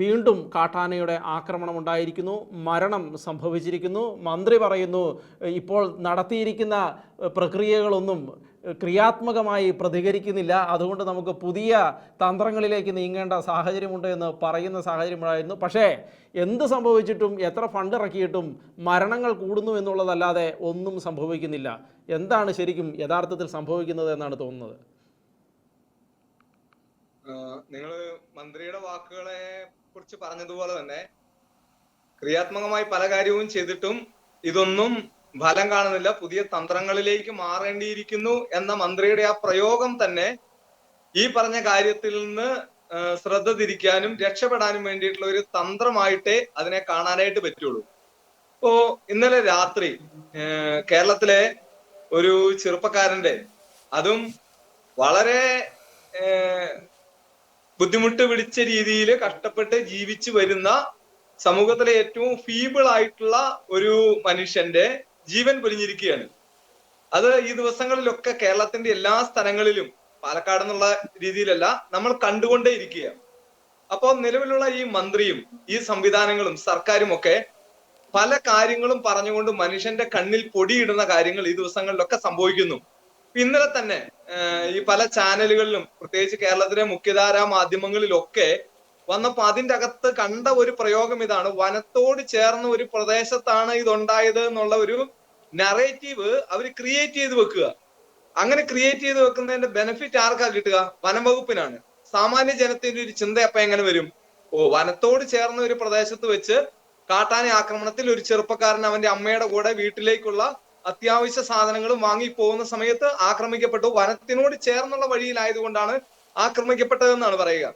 വീണ്ടും കാട്ടാനയുടെ ആക്രമണം ഉണ്ടായിരിക്കുന്നു, മരണം സംഭവിച്ചിരിക്കുന്നു. മന്ത്രി പറയുന്നു ഇപ്പോൾ നടത്തിയിരിക്കുന്ന പ്രക്രിയകളൊന്നും ക്രിയാത്മകമായി പ്രതികരിക്കുന്നില്ല, അതുകൊണ്ട് നമുക്ക് പുതിയ തന്ത്രങ്ങളിലേക്ക് നീങ്ങേണ്ട സാഹചര്യമുണ്ട് എന്ന് പറയുന്ന സാഹചര്യമുണ്ടായിരുന്നു. പക്ഷേ എന്ത് സംഭവിച്ചിട്ടും എത്ര ഫണ്ട് ഇറക്കിയിട്ടും മരണങ്ങൾ കൂടുന്നു എന്നുള്ളതല്ലാതെ ഒന്നും സംഭവിക്കുന്നില്ല. എന്താണ് ശരിക്കും യഥാർത്ഥത്തിൽ സംഭവിക്കുന്നത് എന്നാണ് തോന്നുന്നത്? നിങ്ങൾ മന്ത്രിയുടെ വാക്കുകളെ കുറിച്ച് പറഞ്ഞതുപോലെ തന്നെ ക്രിയാത്മകമായി പല കാര്യവും ചെയ്തിട്ടും ഇതൊന്നും ഫലം കാണുന്നില്ല, പുതിയ തന്ത്രങ്ങളിലേക്ക് മാറേണ്ടിയിരിക്കുന്നു എന്ന മന്ത്രിയുടെ ആ പ്രയോഗം തന്നെ ഈ പറഞ്ഞ കാര്യത്തിൽ നിന്ന് ശ്രദ്ധ തിരിക്കാനും രക്ഷപ്പെടാനും വേണ്ടിയിട്ടുള്ള ഒരു തന്ത്രമായിട്ടേ അതിനെ കാണാനായിട്ട് പറ്റുള്ളൂ. ഇപ്പോ ഇന്നലെ രാത്രി കേരളത്തിലെ ഒരു ചെറുപ്പക്കാരന്റെ, അതും വളരെ ബുദ്ധിമുട്ട് പിടിച്ച രീതിയിൽ കഷ്ടപ്പെട്ട് ജീവിച്ചു വരുന്ന സമൂഹത്തിലെ ഏറ്റവും ഫീബിൾ ആയിട്ടുള്ള ഒരു മനുഷ്യന്റെ ജീവൻ പൊലിഞ്ഞിരിക്കുകയാണ്. അത് ഈ ദിവസങ്ങളിലൊക്കെ കേരളത്തിന്റെ എല്ലാ സ്ഥലങ്ങളിലും, പാലക്കാട് എന്നുള്ള രീതിയിലല്ല, നമ്മൾ കണ്ടുകൊണ്ടേ ഇരിക്കുക. അപ്പോൾ നിലവിലുള്ള ഈ മന്ത്രിയും ഈ സംവിധാനങ്ങളും സർക്കാരും ഒക്കെ പല കാര്യങ്ങളും പറഞ്ഞുകൊണ്ട് മനുഷ്യന്റെ കണ്ണിൽ പൊടിയിടുന്ന കാര്യങ്ങൾ ഈ ദിവസങ്ങളിലൊക്കെ സംഭവിക്കുന്നു. ഇന്നലെ തന്നെ ഈ പല ചാനലുകളിലും, പ്രത്യേകിച്ച് കേരളത്തിലെ മുഖ്യധാരാ മാധ്യമങ്ങളിലൊക്കെ വന്നപ്പോ അതിന്റെ അകത്ത് കണ്ട ഒരു പ്രയോഗം ഇതാണ്: വനത്തോട് ചേർന്ന ഒരു പ്രദേശത്താണ് ഇതുണ്ടായത് എന്നുള്ള ഒരു നറേറ്റീവ് അവർ ക്രിയേറ്റ് ചെയ്ത് വെക്കുക. അങ്ങനെ ക്രിയേറ്റ് ചെയ്ത് വെക്കുന്നതിന്റെ ബെനിഫിറ്റ് ആർക്കാ കിട്ടുക? വനം വകുപ്പിനാണ്. സാമാന്യ ജനത്തിന്റെ ഒരു ചിന്ത അപ്പൊ എങ്ങനെ വരും? വനത്തോട് ചേർന്ന ഒരു പ്രദേശത്ത് വെച്ച് കാട്ടാന ആക്രമണത്തിൽ ഒരു ചെറുപ്പക്കാരൻ അവന്റെ അമ്മയുടെ കൂടെ വീട്ടിലേക്കുള്ള അത്യാവശ്യ സാധനങ്ങളും വാങ്ങി പോകുന്ന സമയത്ത് ആക്രമിക്കപ്പെട്ടു. വനത്തിനോട് ചേർന്നുള്ള വഴിയിലായതുകൊണ്ടാണ് ആക്രമിക്കപ്പെട്ടതെന്നാണ് പറയുക.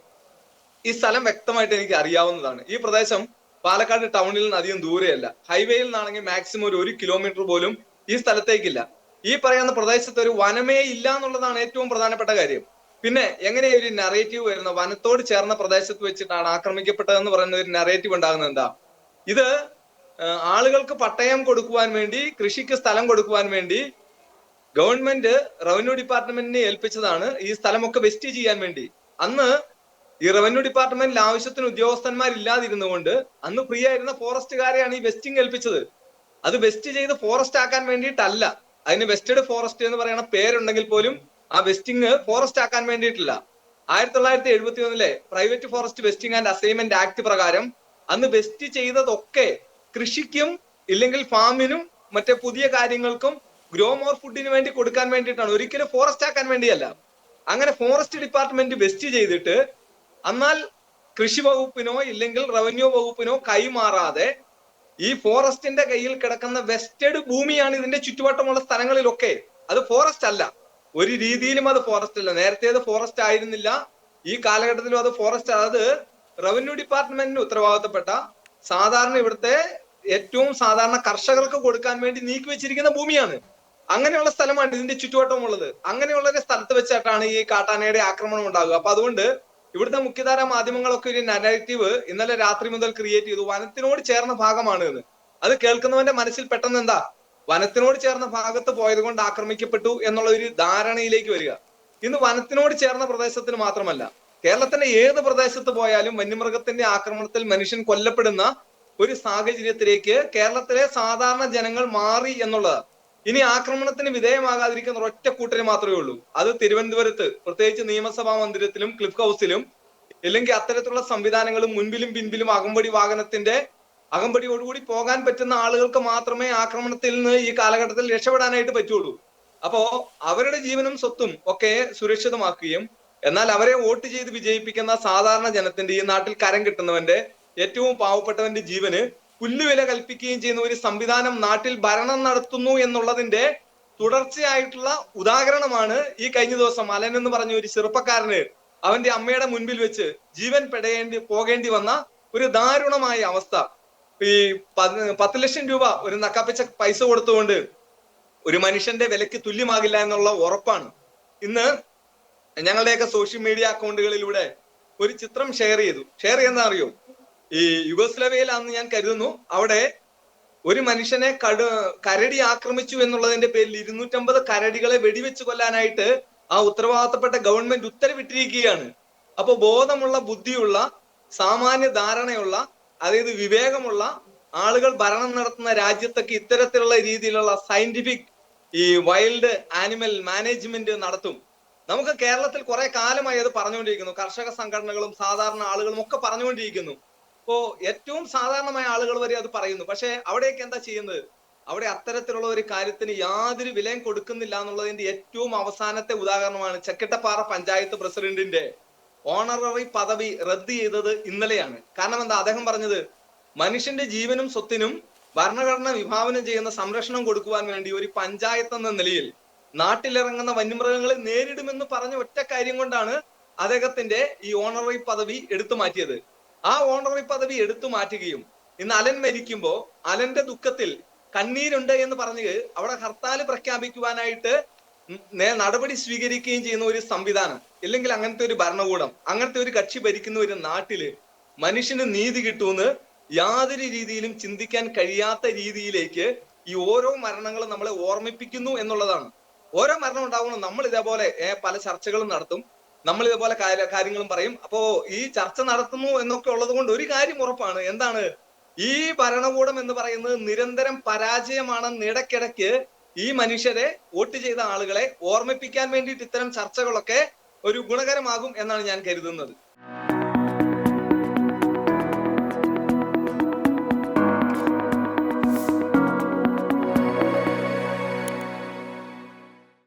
ഈ സ്ഥലം വ്യക്തമായിട്ട് എനിക്ക് അറിയാവുന്നതാണ്. ഈ പ്രദേശം പാലക്കാട് ടൗണിൽ നിന്ന് അധികം ദൂരെയല്ല. ഹൈവേയിൽ നിന്നാണെങ്കിൽ മാക്സിമം ഒരു 1 കിലോമീറ്റർ പോലും ഈ സ്ഥലത്തേക്കില്ല. ഈ പറയുന്ന പ്രദേശത്ത് ഒരു വനമേ ഇല്ല എന്നുള്ളതാണ് ഏറ്റവും പ്രധാനപ്പെട്ട കാര്യം. പിന്നെ എങ്ങനെയാ ഒരു നറേറ്റീവ് വരുന്ന വനത്തോട് ചേർന്ന പ്രദേശത്ത് വെച്ചിട്ടാണ് ആക്രമിക്കപ്പെട്ടതെന്ന് പറയുന്ന ഒരു നറേറ്റീവ് ഉണ്ടാകുന്നത്? എന്താ ഇത്? ആളുകൾക്ക് പട്ടയം കൊടുക്കുവാൻ വേണ്ടി, കൃഷിക്ക് സ്ഥലം കൊടുക്കുവാൻ വേണ്ടി ഗവൺമെന്റ് റവന്യൂ ഡിപ്പാർട്ട്മെന്റിനെ ഏൽപ്പിച്ചതാണ് ഈ സ്ഥലമൊക്കെ വെസ്റ്റ് ചെയ്യാൻ വേണ്ടി. അന്ന് ഈ റവന്യൂ ഡിപ്പാർട്ട്മെന്റിൽ ആവശ്യത്തിന് ഉദ്യോഗസ്ഥന്മാരില്ലാതിരുന്നുകൊണ്ട് അന്ന് ഫ്രീ ആയിരുന്ന ഫോറസ്റ്റുകാരെയാണ് ഈ വെസ്റ്റിംഗ് ഏൽപ്പിച്ചത്. അത് വെസ്റ്റ് ചെയ്ത് ഫോറസ്റ്റ് ആക്കാൻ വേണ്ടിയിട്ടല്ല. അതിന് വെസ്റ്റഡ് ഫോറസ്റ്റ് എന്ന് പറയുന്ന പേരുണ്ടെങ്കിൽ പോലും ആ വെസ്റ്റിംഗ് ഫോറസ്റ്റ് ആക്കാൻ വേണ്ടിയിട്ടില്ല. 1971 private forest vesting and assignment act പ്രകാരം അന്ന് വെസ്റ്റ് ചെയ്തതൊക്കെ കൃഷിക്കും ഇല്ലെങ്കിൽ ഫാമിനും മറ്റേ പുതിയ കാര്യങ്ങൾക്കും ഗ്രോ മോർ ഫുഡിന് വേണ്ടി കൊടുക്കാൻ വേണ്ടിയിട്ടാണ്, ഒരിക്കലും ഫോറസ്റ്റ് ആക്കാൻ വേണ്ടിയല്ല. അങ്ങനെ ഫോറസ്റ്റ് ഡിപ്പാർട്ട്മെന്റ് വെസ്റ്റ് ചെയ്തിട്ട് എന്നാൽ കൃഷി വകുപ്പിനോ ഇല്ലെങ്കിൽ റവന്യൂ വകുപ്പിനോ കൈമാറാതെ ഈ ഫോറസ്റ്റിന്റെ കയ്യിൽ കിടക്കുന്ന വെസ്റ്റഡ് ഭൂമിയാണ് ഇതിന്റെ ചുറ്റുവട്ടമുള്ള സ്ഥലങ്ങളിലൊക്കെ. അത് ഫോറസ്റ്റ് അല്ല, ഒരു രീതിയിലും അത് ഫോറസ്റ്റ് അല്ല. നേരത്തെ അത് ഫോറസ്റ്റ് ആയിരുന്നില്ല, ഈ കാലഘട്ടത്തിലും അത് ഫോറസ്റ്റ്. അത് റവന്യൂ ഡിപ്പാർട്ട്മെന്റിന് ഉത്തരവാദിത്തപ്പെട്ട സാധാരണ ഇവിടുത്തെ ഏറ്റവും സാധാരണ കർഷകർക്ക് കൊടുക്കാൻ വേണ്ടി നീക്കി വെച്ചിരിക്കുന്ന ഭൂമിയാണ്. അങ്ങനെയുള്ള സ്ഥലമാണ് ഇതിന്റെ ചുറ്റുവട്ടമുള്ളത്. അങ്ങനെയുള്ള ഒരു സ്ഥലത്ത് വെച്ചിട്ടാണ് ഈ കാട്ടാനയുടെ ആക്രമണം ഉണ്ടാകുക. അപ്പൊ അതുകൊണ്ട് ഇവിടുത്തെ മുഖ്യധാര മാധ്യമങ്ങളൊക്കെ ഒരു നരേറ്റീവ് ഇന്നലെ രാത്രി മുതൽ ക്രിയേറ്റ് ചെയ്തു, വനത്തിനോട് ചേർന്ന ഭാഗമാണ് എന്ന്. അത് കേൾക്കുന്നവന്റെ മനസ്സിൽ പെട്ടെന്ന് എന്താ, വനത്തിനോട് ചേർന്ന ഭാഗത്ത് പോയത് കൊണ്ട് ആക്രമിക്കപ്പെട്ടു എന്നുള്ള ഒരു ധാരണയിലേക്ക് വരിക. ഇന്ന് വനത്തിനോട് ചേർന്ന പ്രദേശത്തിന് മാത്രമല്ല, കേരളത്തിന്റെ ഏത് പ്രദേശത്ത് പോയാലും വന്യമൃഗത്തിന്റെ ആക്രമണത്തിൽ മനുഷ്യൻ കൊല്ലപ്പെടുന്ന ഒരു സാഹചര്യത്തിലേക്ക് കേരളത്തിലെ സാധാരണ ജനങ്ങൾ മാറി എന്നുള്ളത്. ഇനി ആക്രമണത്തിന് വിധേയമാകാതിരിക്കുന്ന ഒറ്റ കൂട്ടര് മാത്രമേ ഉള്ളൂ. അത് തിരുവനന്തപുരത്ത്, പ്രത്യേകിച്ച് നിയമസഭാ മന്ദിരത്തിലും ക്ലിഫ് ഹൗസിലും ഇല്ലെങ്കിൽ അത്തരത്തിലുള്ള സംവിധാനങ്ങളും മുൻപിലും പിൻപിലും അകമ്പടി വാഹനത്തിന്റെ അകമ്പടിയോടുകൂടി പോകാൻ പറ്റുന്ന ആളുകൾക്ക് മാത്രമേ ആക്രമണത്തിൽ നിന്ന് ഈ കാലഘട്ടത്തിൽ രക്ഷപ്പെടാനായിട്ട് പറ്റുള്ളൂ. അപ്പോ അവരുടെ ജീവനും സ്വത്തും ഒക്കെ സുരക്ഷിതമാക്കുകയും എന്നാൽ അവരെ വോട്ട് ചെയ്ത് വിജയിപ്പിക്കുന്ന സാധാരണ ജനത്തിന്റെ, ഈ നാട്ടിൽ കരം കിട്ടുന്നവന്റെ, ഏറ്റവും പാവപ്പെട്ടവന്റെ ജീവന് പുല്ലുവില കൽപ്പിക്കുകയും ചെയ്യുന്ന ഒരു സംവിധാനം നാട്ടിൽ ഭരണം നടത്തുന്നു എന്നുള്ളതിന്റെ തുടർച്ചയായിട്ടുള്ള ഉദാഹരണമാണ് ഈ കഴിഞ്ഞ ദിവസം അലൻ എന്ന് പറഞ്ഞ ഒരു ചെറുപ്പക്കാരന് അവന്റെ അമ്മയുടെ മുൻപിൽ വെച്ച് ജീവൻ പോകേണ്ടി വന്ന ഒരു ദാരുണമായ അവസ്ഥ. ഈ 10 ലക്ഷം രൂപ ഒരു നക്കാപ്പിച്ച പൈസ കൊടുത്തുകൊണ്ട് ഒരു മനുഷ്യന്റെ വിലക്ക് തുല്യമാകില്ല എന്നുള്ള ഉറപ്പാണ്. ഇന്ന് ഞങ്ങളുടെയൊക്കെ സോഷ്യൽ മീഡിയ അക്കൗണ്ടുകളിലൂടെ ഒരു ചിത്രം ഷെയർ ചെയ്യുന്ന അറിയോ? ഈ യുഗോസ്ലവിയയിലാണെന്ന് ഞാൻ കരുതുന്നു. അവിടെ ഒരു മനുഷ്യനെ കരടി ആക്രമിച്ചു എന്നുള്ളതിന്റെ പേരിൽ 250 കരടികളെ വെടിവെച്ച് കൊല്ലാനായിട്ട് ആ ഉത്തരവാദിത്തപ്പെട്ട ഗവൺമെന്റ് ഉത്തരവിട്ടിരിക്കുകയാണ്. അപ്പൊ ബോധമുള്ള, ബുദ്ധിയുള്ള സാമാന്യ ധാരണയുള്ള, അതായത് വിവേകമുള്ള ആളുകൾ ഭരണം നടത്തുന്ന രാജ്യത്തൊക്കെ ഇത്തരത്തിലുള്ള രീതിയിലുള്ള സയന്റിഫിക് ഈ വൈൽഡ് ആനിമൽ മാനേജ്മെന്റ് നടത്തും. നമുക്ക് കേരളത്തിൽ കുറെ കാലമായി അത് പറഞ്ഞുകൊണ്ടിരിക്കുന്നു. കർഷക സംഘടനകളും സാധാരണ ആളുകളും ഒക്കെ പറഞ്ഞുകൊണ്ടിരിക്കുന്നു. ഇപ്പോ ഏറ്റവും സാധാരണമായ ആളുകൾ വരെ അത് പറയുന്നു. പക്ഷെ അവിടെയൊക്കെ എന്താ ചെയ്യുന്നത്? അവിടെ അത്തരത്തിലുള്ള ഒരു കാര്യത്തിന് യാതൊരു വിലയും കൊടുക്കുന്നില്ല എന്നുള്ളതിന്റെ ഏറ്റവും അവസാനത്തെ ഉദാഹരണമാണ് ചക്കിട്ടപ്പാറ പഞ്ചായത്ത് പ്രസിഡന്റിന്റെ ഓണററി പദവി റദ്ദ് ചെയ്തത് ഇന്നലെയാണ്. കാരണം എന്താ? അദ്ദേഹം പറഞ്ഞത് മനുഷ്യന്റെ ജീവനും സ്വത്തിനും ഭരണഘടന വിഭാവനം ചെയ്യുന്ന സംരക്ഷണം കൊടുക്കുവാൻ വേണ്ടി ഒരു പഞ്ചായത്ത് എന്ന നിലയിൽ നാട്ടിലിറങ്ങുന്ന വന്യമൃഗങ്ങളെ നേരിടുമെന്ന് പറഞ്ഞ ഒറ്റ കാര്യം കൊണ്ടാണ് അദ്ദേഹത്തിന്റെ ഈ ഓണററി പദവി എടുത്തു മാറ്റിയത്. ആ ഓണററി പദവി എടുത്തു മാറ്റുകയും ഇന്ന് അലൻ മരിക്കുമ്പോ അലന്റെ ദുഃഖത്തിൽ കണ്ണീരുണ്ട് എന്ന് പറഞ്ഞ് അവിടെ ഹർത്താൽ പ്രഖ്യാപിക്കുവാനായിട്ട് നടപടി സ്വീകരിക്കുകയും ചെയ്യുന്ന ഒരു സംവിധാനം, ഇല്ലെങ്കിൽ അങ്ങനത്തെ ഒരു ഭരണകൂടം, അങ്ങനത്തെ ഒരു കക്ഷി ഭരിക്കുന്ന ഒരു നാട്ടില് മനുഷ്യന് നീതി കിട്ടുമെന്ന് യാതൊരു രീതിയിലും ചിന്തിക്കാൻ കഴിയാത്ത രീതിയിലേക്ക് ഈ ഓരോ മരണങ്ങളും നമ്മളെ ഓർമ്മിപ്പിക്കുന്നു എന്നുള്ളതാണ്. ഓരോ മരണം ഉണ്ടാകുമ്പോൾ നമ്മൾ ഇതേപോലെ പല ചർച്ചകളും നടത്തും, നമ്മൾ ഇതേപോലെ കാര്യങ്ങളും പറയും. അപ്പോ ഈ ചർച്ച നടത്തുന്നു എന്നൊക്കെ ഉള്ളത് കൊണ്ട് ഒരു കാര്യം ഉറപ്പാണ്. എന്താണ്? ഈ ഭരണകൂടം എന്ന് പറയുന്നത് നിരന്തരം പരാജയമാണെന്ന് ഇടയ്ക്കിടയ്ക്ക് ഈ മനുഷ്യരെ വോട്ട് ചെയ്ത ആളുകളെ ഓർമ്മിപ്പിക്കാൻ വേണ്ടിയിട്ട് ഇത്തരം ചർച്ചകളൊക്കെ ഒരു ഗുണകരമാകും എന്നാണ് ഞാൻ കരുതുന്നത്.